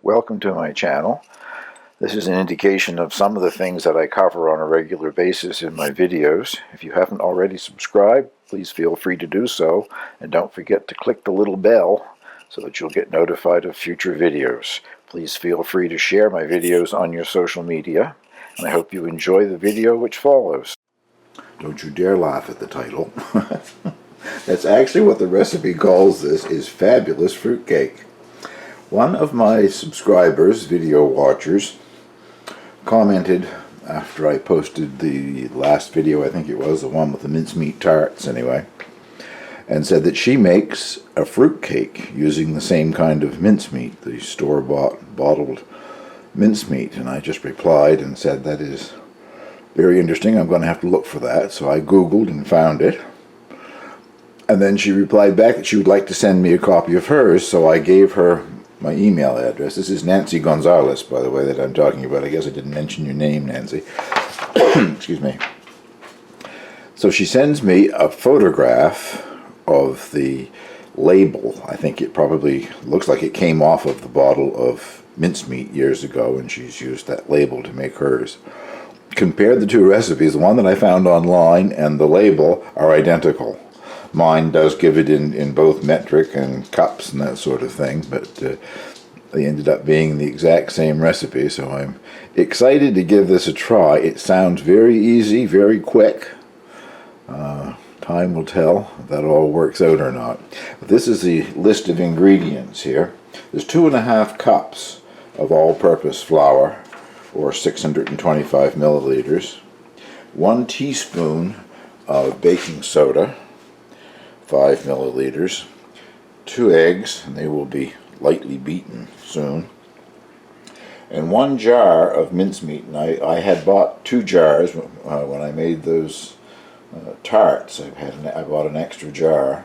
Welcome to my channel. This is an indication of some of the things that I cover on a regular basis in my videos. If you haven't already subscribed, please feel free to do so, and don't forget to click the little bell so that you'll get notified of future videos. Please feel free to share my videos on your social media, and I hope you enjoy the video which follows. Don't you dare laugh at the title. That's actually what the recipe calls this, is fabulous fruitcake. One of my subscribers, video watchers, commented after I posted the last video, I think it was, the one with the mincemeat tarts anyway, and said that she makes a fruitcake using the same kind of mincemeat, the store-bought, bottled mincemeat. And I just replied and said, that is very interesting, I'm going to have to look for that. So I Googled and found it. And then she replied back that she would like to send me a copy of hers, so I gave her my email address. This is Nancy Gonzalez, by the way, that I'm talking about. I guess I didn't mention your name, Nancy. Excuse me. So she sends me a photograph of the label. I think it probably looks like it came off of the bottle of mincemeat years ago, and she's used that label to make hers. Compared the two recipes, the one that I found online and the label are identical. Mine does give it in both metric and cups and that sort of thing, but they ended up being the exact same recipe, so I'm excited to give this a try. It sounds very easy, very quick. Time will tell if that all works out or not. But this is the list of ingredients here. There's 2.5 cups of all-purpose flour, or 625 milliliters, 1 teaspoon of baking soda, 5 milliliters, 2 eggs, and they will be lightly beaten soon, and 1 jar of mincemeat. And I had bought 2 jars when I made those tarts. I bought an extra jar.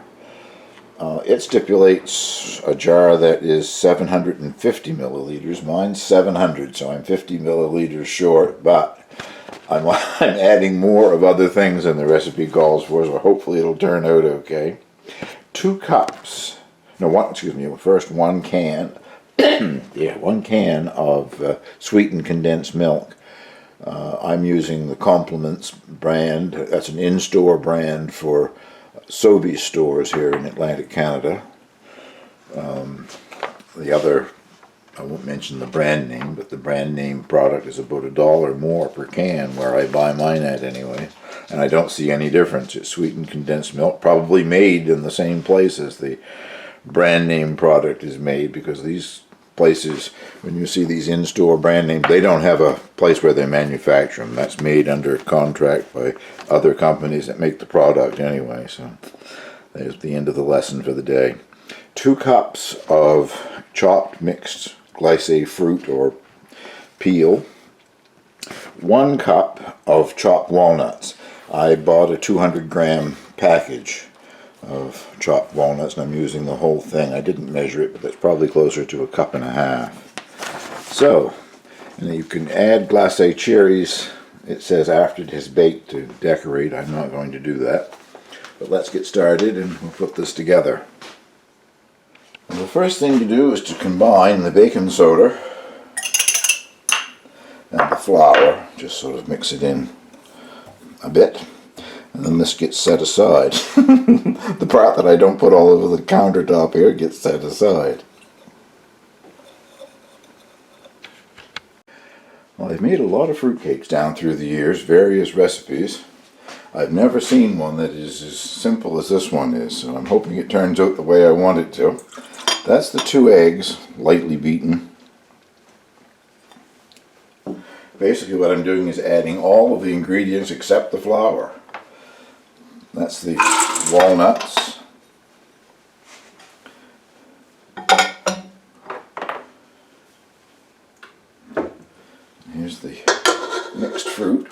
It stipulates a jar that is 750 milliliters. Mine's 700, so I'm 50 milliliters short, but I'm adding more of other things than the recipe calls for, so hopefully it'll turn out okay. 2 cups, no, first 1 can, yeah, 1 can of sweetened condensed milk. I'm using the Compliments brand. That's an in-store brand for Sobeys stores here in Atlantic Canada. The other, I won't mention the brand name, but the brand name product is about $1 more per can where I buy mine at anyway. And I don't see any difference. It's sweetened condensed milk, probably made in the same place as the brand name product is made, because these places, when you see these in-store brand names, they don't have a place where they manufacture them. That's made under contract by other companies that make the product anyway. So there's the end of the lesson for the day. 2 cups of chopped mixed glacé fruit or peel, 1 cup of chopped walnuts. I bought a 200-gram package of chopped walnuts, and I'm using the whole thing. I didn't measure it, but that's probably closer to 1.5 cups. So, and you can add glacé cherries, it says after it has baked, to decorate. I'm not going to do that. But let's get started and we'll put this together. And the first thing to do is to combine the baking soda and the flour. Just sort of mix it in a bit, and then this gets set aside. The part that I don't put all over the countertop here gets set aside. Well, I've made a lot of fruitcakes down through the years, various recipes. I've never seen one that is as simple as this one is, so I'm hoping it turns out the way I want it to. That's the 2 eggs, lightly beaten. Basically what I'm doing is adding all of the ingredients except the flour. That's the walnuts. Here's the mixed fruit.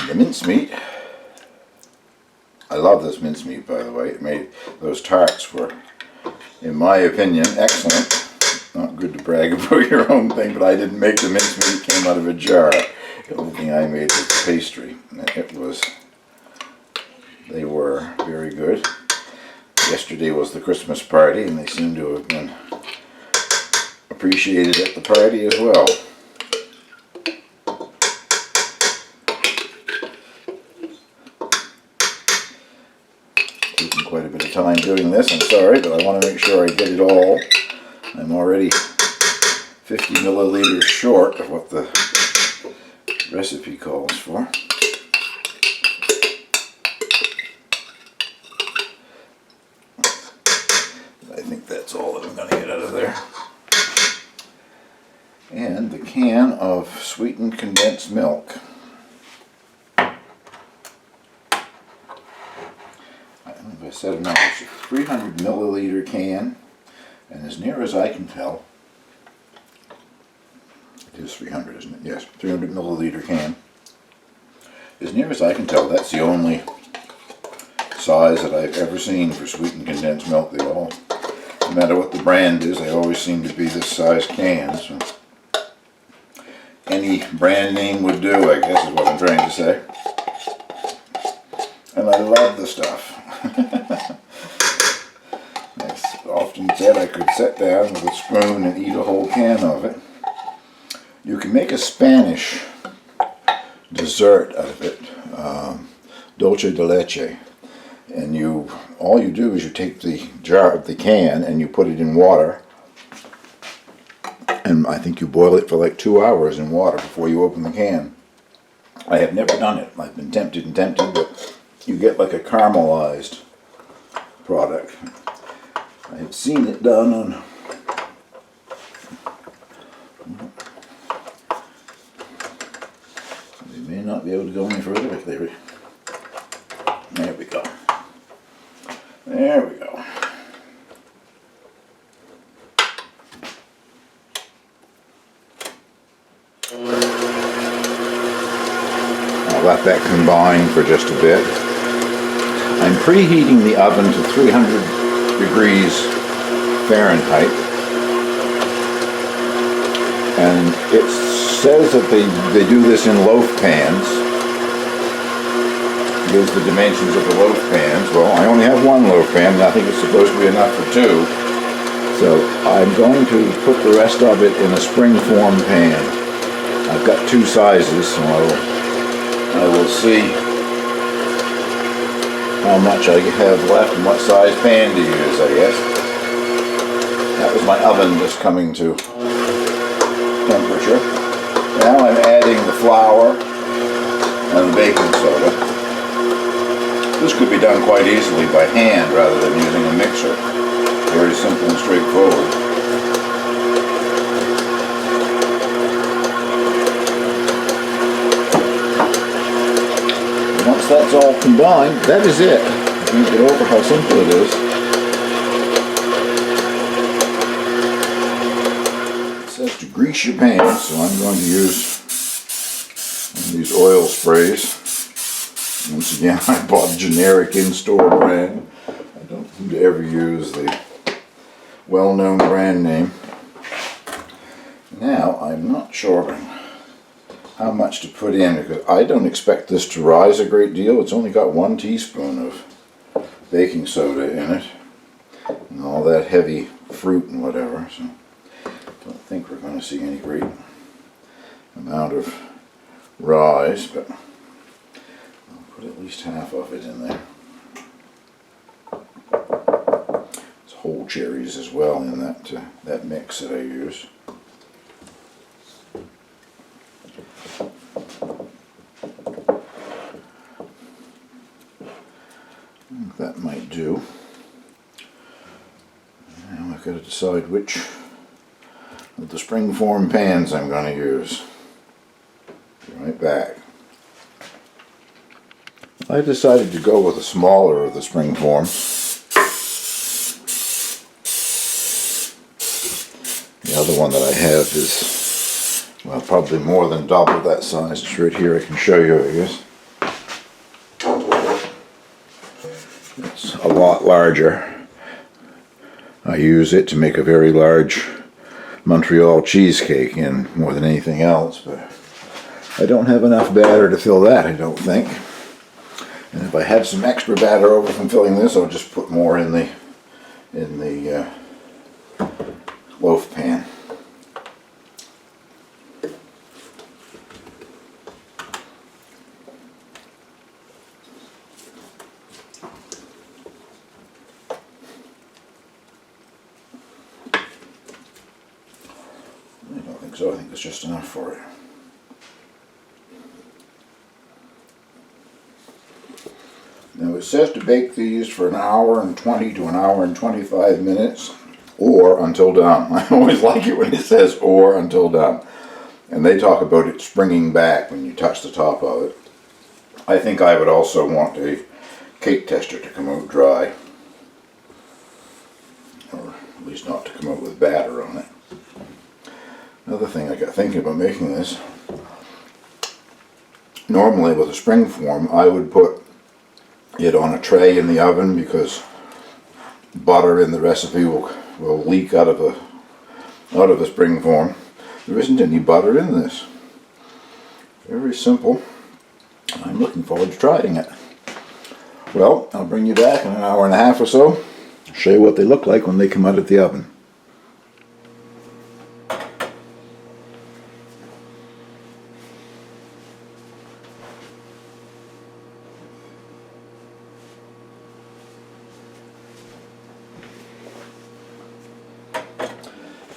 The mincemeat. I love this mincemeat, by the way. It made those tarts were, in my opinion, excellent. not good to brag about your own thing, but I didn't make the mincemeat. It came out of a jar. The only thing I made was the pastry. They were very good. Yesterday was the Christmas party, and they seem to have been appreciated at the party as well. Taking quite a bit of time doing this, I'm sorry, but I want to make sure I get it all. I'm already 50 milliliters short of what the recipe calls for. I think that's all that I'm going to get out of there. And the can of sweetened condensed milk. I don't know if I said enough. It's a 300 milliliter can, and as near as I can tell, it is 300, isn't it? Yes, 300 milliliter can. As near as I can tell, that's the only size that I've ever seen for sweetened condensed milk. They all, no matter what the brand is, they always seem to be this size can. So any brand name would do, I guess is what I'm trying to say. And I love the stuff. I've often said I could sit down with a spoon and eat a whole can of it. You can make a Spanish dessert out of it, dulce de leche, and all you do is you take the jar of the can and you put it in water, and I think you boil it for like 2 hours in water before you open the can. I have never done it. I've been tempted, but you get like a caramelized product. I have seen it done on may not be able to go any further with there. There we go. There we go. I'll let that combine for just a bit. I'm preheating the oven to 300 degrees Fahrenheit. And it says that they do this in loaf pans. Gives the dimensions of the loaf pans. Well, I only have one loaf pan, and I think it's supposed to be enough for two. So I'm going to put the rest of it in a spring-form pan. I've got two sizes, so I will see how much I have left and what size pan to use, I guess. That was my oven just coming to temperature. Now I'm adding the flour and the baking soda. This could be done quite easily by hand rather than using a mixer. Very simple and straightforward. Once that's all combined, that is it. You can't get over how simple it is. To grease your pan, so I'm going to use one of these oil sprays. Once again, I bought a generic in-store brand. I don't seem to ever use the well-known brand name. Now, I'm not sure how much to put in, because I don't expect this to rise a great deal. It's only got 1 teaspoon of baking soda in it, and all that heavy fruit and whatever, so I don't think we're going to see any great amount of rise, but I'll put at least half of it in there. There's whole cherries as well in that mix that I use. I think that might do. Now I've got to decide which of the springform pans I'm going to use. Be right back. I decided to go with a smaller of the springform. The other one that I have is, well, probably more than double that size. It's right here, I can show you, I guess. It's a lot larger. I use it to make a very large Montreal cheesecake in more than anything else, but I don't have enough batter to fill that, I don't think. And if I had some extra batter over from filling this, I'll just put more in the loaf pan. I don't think so. I think that's just enough for it. Now it says to bake these for an hour and 20 to an hour and 25 minutes, or until done. I always like it when it says or until done. And they talk about it springing back when you touch the top of it. I think I would also want a cake tester to come out dry. Or at least not to come out with batter on it. Another thing I got thinking about making this, normally with a spring form I would put it on a tray in the oven because butter in the recipe will leak out of a spring form. There isn't any butter in this. Very simple. I'm looking forward to trying it. Well, I'll bring you back in an hour and a half or so. Show you what they look like when they come out of the oven.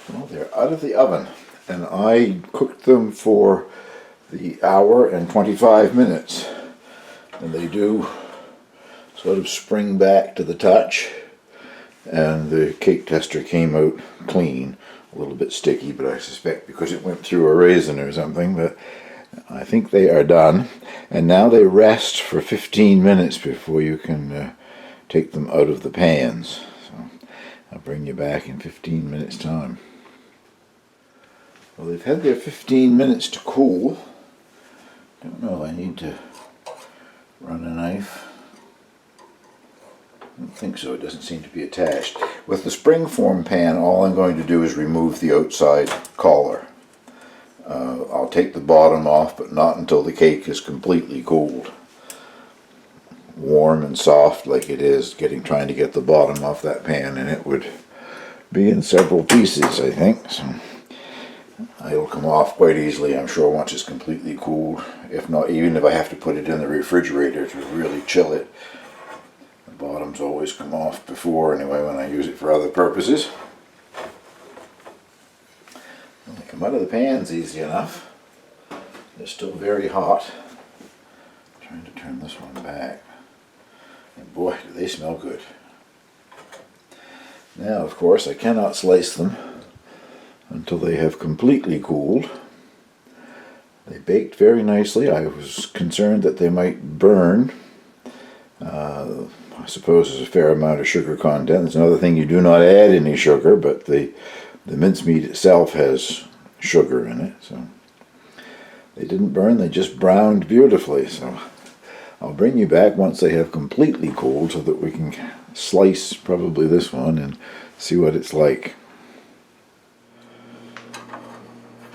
Well, they're out of the oven, and I cooked them for the hour and 25 minutes, and they do sort of spring back to the touch, and the cake tester came out clean, a little bit sticky, but I suspect because it went through a raisin or something, but I think they are done. And now they rest for 15 minutes before you can take them out of the pans. So I'll bring you back in 15 minutes time. Well, they've had their 15 minutes to cool. Don't know if I need to run a knife. I don't think so, it doesn't seem to be attached. With the springform pan, all I'm going to do is remove the outside collar. I'll take the bottom off, but not until the cake is completely cooled. Warm and soft like it is, trying to get the bottom off that pan, and it would be in several pieces, I think. So it'll come off quite easily, I'm sure, once it's completely cooled. If not, even if I have to put it in the refrigerator to really chill it. The bottoms always come off before, anyway, when I use it for other purposes. When they come out of the pan's easy enough. They're still very hot. I'm trying to turn this one back. And boy, do they smell good. Now, of course, I cannot slice them until they have completely cooled. They baked very nicely. I was concerned that they might burn. I suppose there's a fair amount of sugar content. There's another thing, you do not add any sugar, but the mincemeat itself has sugar in it. So they didn't burn, they just browned beautifully. So I'll bring you back once they have completely cooled so that we can slice probably this one and see what it's like.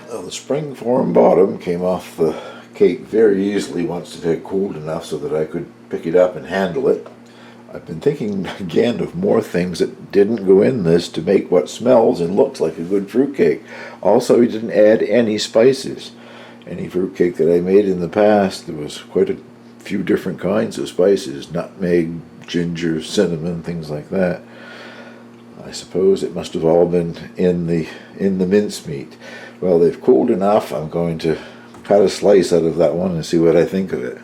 Well, the springform bottom came off the cake very easily once it had cooled enough so that I could pick it up and handle it. I've been thinking again of more things that didn't go in this to make what smells and looks like a good fruitcake. Also, we didn't add any spices. Any fruitcake that I made in the past, there was quite a few different kinds of spices: nutmeg, ginger, cinnamon, things like that. I suppose it must have all been in the mincemeat. Well, they've cooled enough. I'm going to cut a slice out of that one and see what I think of it.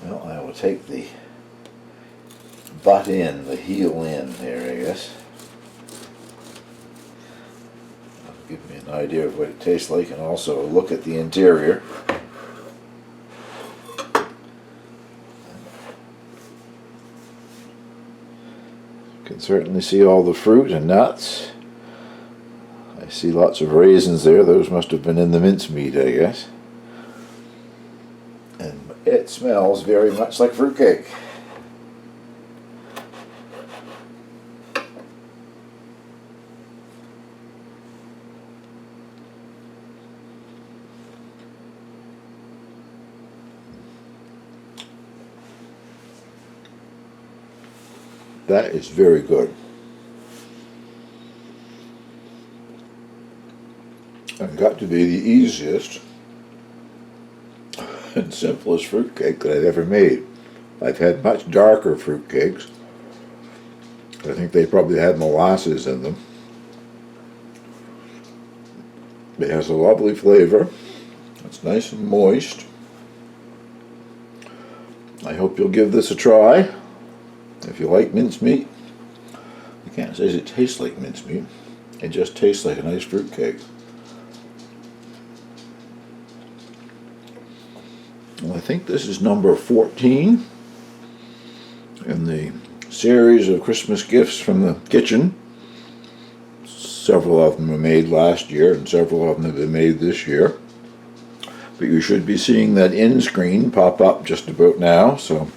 Well, I will take the butt in, the heel in there, I guess. That'll give me an idea of what it tastes like, and also a look at the interior. You can certainly see all the fruit and nuts. I see lots of raisins there. Those must have been in the mincemeat, I guess. And it smells very much like fruitcake. That is very good. And got to be the easiest and simplest fruitcake that I've ever made. I've had much darker fruitcakes. I think they probably had molasses in them. It has a lovely flavor. It's nice and moist. I hope you'll give this a try. If you like mincemeat, I can't say it tastes like mincemeat. It just tastes like a nice fruitcake. Well, I think this is number 14 in the series of Christmas gifts from the kitchen. Several of them were made last year and several of them have been made this year. But you should be seeing that end screen pop up just about now, so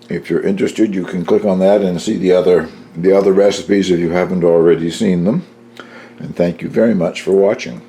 if you're interested you can click on that and see the other recipes if you haven't already seen them. And thank you very much for watching.